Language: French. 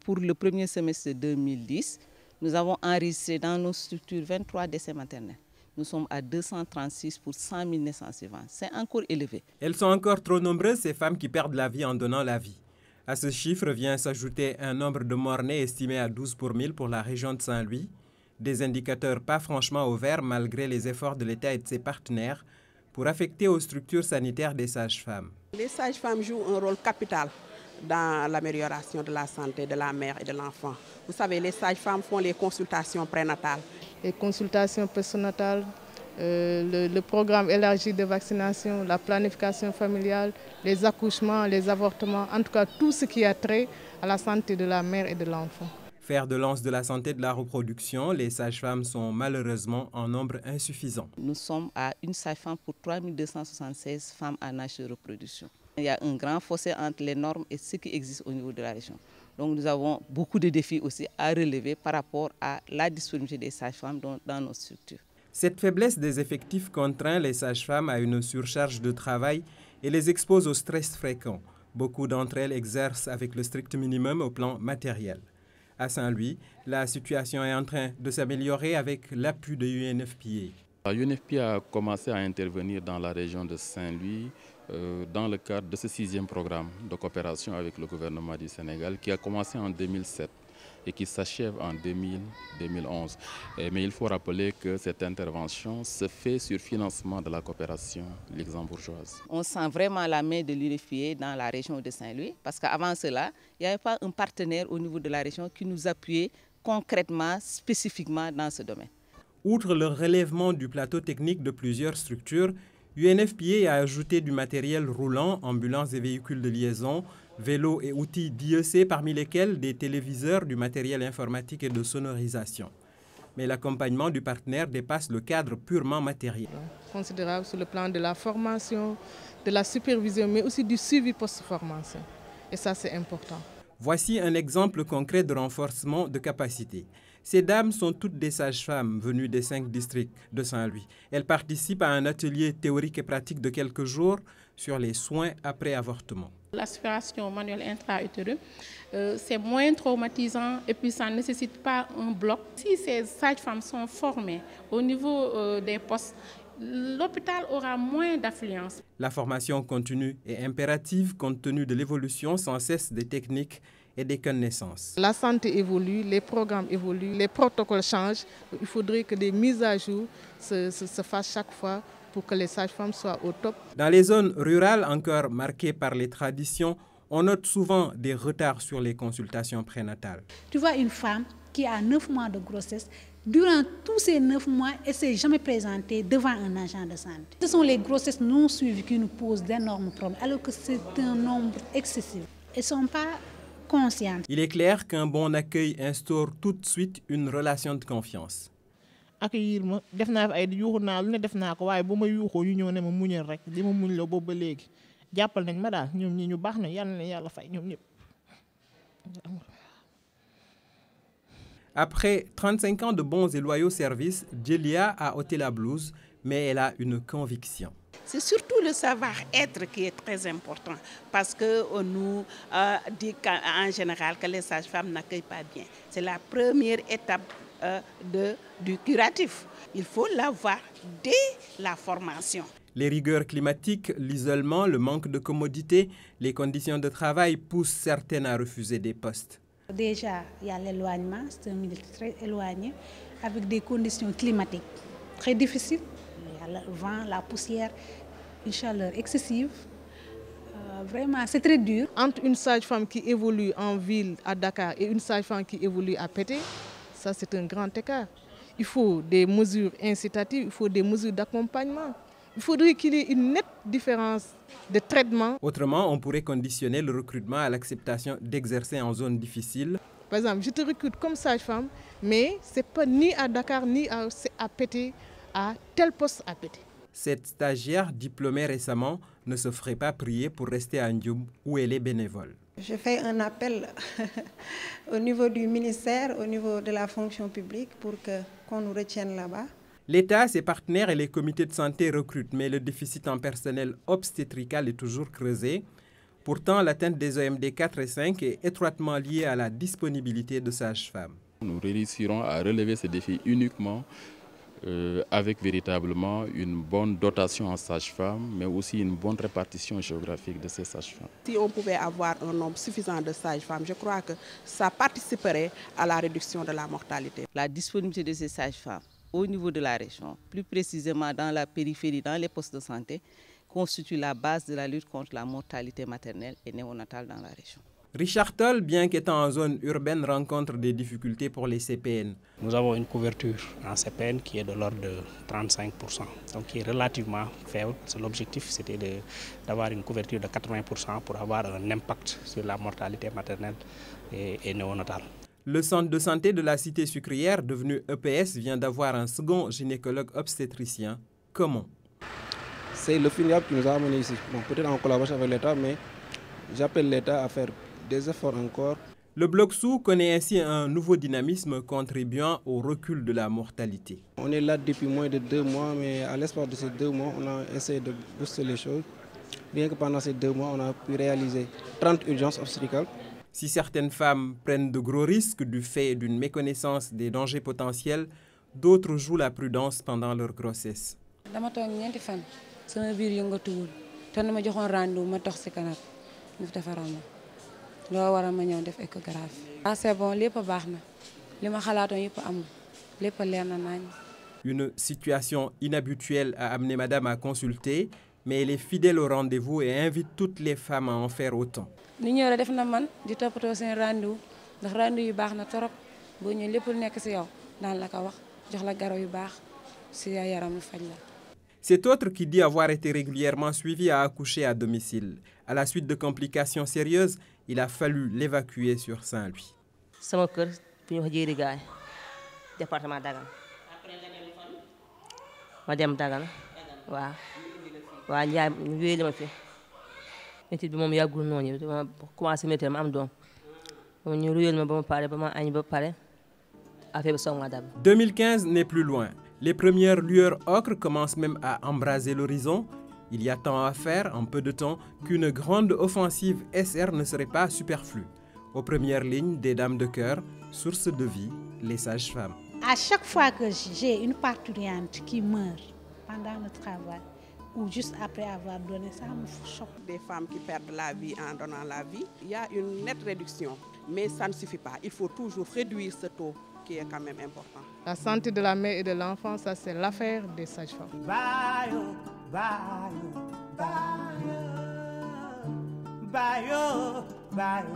pour le premier semestre de 2010, nous avons enregistré dans nos structures 23 décès maternels. Nous sommes à 236 pour 100 000 naissances suivantes. C'est encore élevé. Elles sont encore trop nombreuses, ces femmes qui perdent la vie en donnant la vie. À ce chiffre vient s'ajouter un nombre de morts-nés estimé à 12 pour 1000 pour la région de Saint-Louis. Des indicateurs pas franchement au vert malgré les efforts de l'État et de ses partenaires pour affecter aux structures sanitaires des sages-femmes. Les sages-femmes jouent un rôle capital dans l'amélioration de la santé de la mère et de l'enfant. Vous savez, les sages-femmes font les consultations prénatales. Les consultations postnatales, le programme élargi de vaccination, la planification familiale, les accouchements, les avortements, en tout cas tout ce qui a trait à la santé de la mère et de l'enfant. Fer de lance de la santé de la reproduction, les sages-femmes sont malheureusement en nombre insuffisant. Nous sommes à une sage-femme pour 3276 femmes en âge de reproduction. Il y a un grand fossé entre les normes et ce qui existe au niveau de la région. Donc nous avons beaucoup de défis aussi à relever par rapport à la disponibilité des sages-femmes dans nos structures. Cette faiblesse des effectifs contraint les sages-femmes à une surcharge de travail et les expose au stress fréquent. Beaucoup d'entre elles exercent avec le strict minimum au plan matériel. À Saint-Louis, la situation est en train de s'améliorer avec l'appui de UNFPA. UNFPA a commencé à intervenir dans la région de Saint-Louis dans le cadre de ce 6e programme de coopération avec le gouvernement du Sénégal qui a commencé en 2007 et qui s'achève en 2011. Mais il faut rappeler que cette intervention se fait sur financement de la coopération luxembourgeoise. On sent vraiment la main de l'UNFPA dans la région de Saint-Louis parce qu'avant cela, il n'y avait pas un partenaire au niveau de la région qui nous appuyait concrètement, spécifiquement dans ce domaine. Outre le relèvement du plateau technique de plusieurs structures, UNFPA a ajouté du matériel roulant, ambulances et véhicules de liaison, vélos et outils d'IEC, parmi lesquels des téléviseurs, du matériel informatique et de sonorisation. Mais l'accompagnement du partenaire dépasse le cadre purement matériel. Considérable sur le plan de la formation, de la supervision, mais aussi du suivi post-formation. Et ça, c'est important. Voici un exemple concret de renforcement de capacité. Ces dames sont toutes des sages-femmes venues des 5 districts de Saint-Louis. Elles participent à un atelier théorique et pratique de quelques jours sur les soins après avortement. L'aspiration manuelle intra-utérine, c'est moins traumatisant et puis ça ne nécessite pas un bloc. Si ces sages-femmes sont formées au niveau des postes, l'hôpital aura moins d'affluence. La formation continue est impérative compte tenu de l'évolution sans cesse des techniques et des connaissances. La santé évolue, les programmes évoluent, les protocoles changent. Il faudrait que des mises à jour se fassent chaque fois pour que les sages-femmes soient au top. Dans les zones rurales encore marquées par les traditions, on note souvent des retards sur les consultations prénatales. Tu vois une femme qui a 9 mois de grossesse, durant tous ces 9 mois, elle ne s'est jamais présentée devant un agent de santé. Ce sont les grossesses non suivies qui nous posent d'énormes problèmes, alors que c'est un nombre excessif. Elles ne sont pas conscientes. Il est clair qu'un bon accueil instaure tout de suite une relation de confiance. Accueillir ma def naa fi ay yuuxu naa lu ne def naa ko waaye bu ma yuuxoo ñu ñëw ne ma muñal rek li ma muñ la boobu ba léegi jàppal nañ ma daal ñoom ñi ñu baax na yàlla na yàlla fay ñoom ñëpp. Après 35 ans de bons et loyaux services, Djelia a ôté la blouse, mais elle a une conviction. C'est surtout le savoir-être qui est très important parce qu'on nous dit en général que les sages-femmes n'accueillent pas bien. C'est la première étape du curatif. Il faut l'avoir dès la formation. Les rigueurs climatiques, l'isolement, le manque de commodité, les conditions de travail poussent certaines à refuser des postes. Déjà, il y a l'éloignement, c'est un milieu très éloigné, avec des conditions climatiques très difficiles. Il y a le vent, la poussière, une chaleur excessive. Vraiment, c'est très dur. Entre une sage-femme qui évolue en ville à Dakar et une sage-femme qui évolue à Pété, ça c'est un grand écart. Il faut des mesures incitatives, il faut des mesures d'accompagnement. Il faudrait qu'il y ait une nette différence de traitement. Autrement, on pourrait conditionner le recrutement à l'acceptation d'exercer en zone difficile. Par exemple, je te recrute comme sage-femme, mais ce n'est pas ni à Dakar ni à Pété, à tel poste à Pété. Cette stagiaire diplômée récemment ne se ferait pas prier pour rester à Ndioum où elle est bénévole. Je fais un appel au niveau du ministère, au niveau de la fonction publique pour qu'on nous retienne là-bas. L'État, ses partenaires et les comités de santé recrutent, mais le déficit en personnel obstétrical est toujours creusé. Pourtant, l'atteinte des OMD 4 et 5 est étroitement liée à la disponibilité de sages-femmes. Nous réussirons à relever ces défis uniquement avec véritablement une bonne dotation en sages-femmes, mais aussi une bonne répartition géographique de ces sages-femmes. Si on pouvait avoir un nombre suffisant de sages-femmes, je crois que ça participerait à la réduction de la mortalité. La disponibilité de ces sages-femmes au niveau de la région, plus précisément dans la périphérie, dans les postes de santé, constitue la base de la lutte contre la mortalité maternelle et néonatale dans la région. Richard Toll, bien qu'étant en zone urbaine, rencontre des difficultés pour les CPN. Nous avons une couverture en CPN qui est de l'ordre de 35%, donc qui est relativement faible. L'objectif, c'était d'avoir une couverture de 80% pour avoir un impact sur la mortalité maternelle et néonatale. Le centre de santé de la cité sucrière, devenu EPS, vient d'avoir un second gynécologue obstétricien. Comment? C'est le FINIAB qui nous a amenés ici. Bon, peut-être en collaboration avec l'État, mais j'appelle l'État à faire des efforts encore. Le Bloc Sous connaît ainsi un nouveau dynamisme contribuant au recul de la mortalité. On est là depuis moins de 2 mois, mais à l'espoir de ces 2 mois, on a essayé de booster les choses. Bien que pendant ces 2 mois, on a pu réaliser 30 urgences obstétricales. Si certaines femmes prennent de gros risques du fait d'une méconnaissance des dangers potentiels, d'autres jouent la prudence pendant leur grossesse. C'est bon, Une situation inhabituelle a amené Madame à consulter, mais elle est fidèle au rendez-vous et invite toutes les femmes à en faire autant. Cet autre qui dit avoir été régulièrement suivi a accouché à domicile. À la suite de complications sérieuses, il a fallu l'évacuer sur Saint-Louis. Département Dagana. Madame Dagana. Waaw. Waaw Njaay ñu wéy ma fi. Métit bi moom yàggul noonu dama commencé métti ma am doom. Ñu ruyel ma ba ma pare ba ma añ ba pare. Affaire bi song ma dab. 2015 n'est plus loin. Les premières lueurs ocre commencent même à embraser l'horizon. Il y a tant à faire en peu de temps qu'une grande offensive SR ne serait pas superflue. Aux premières lignes des dames de cœur, source de vie, les sages-femmes. À chaque fois que j'ai une parturiente qui meurt pendant le travail ou juste après avoir donné, ça me choque. Des femmes qui perdent la vie en donnant la vie, il y a une nette réduction, mais ça ne suffit pas. Il faut toujours réduire ce taux qui est quand même important. La santé de la mère et de l'enfant, ça c'est l'affaire des sages-femmes. Baba yo, baby.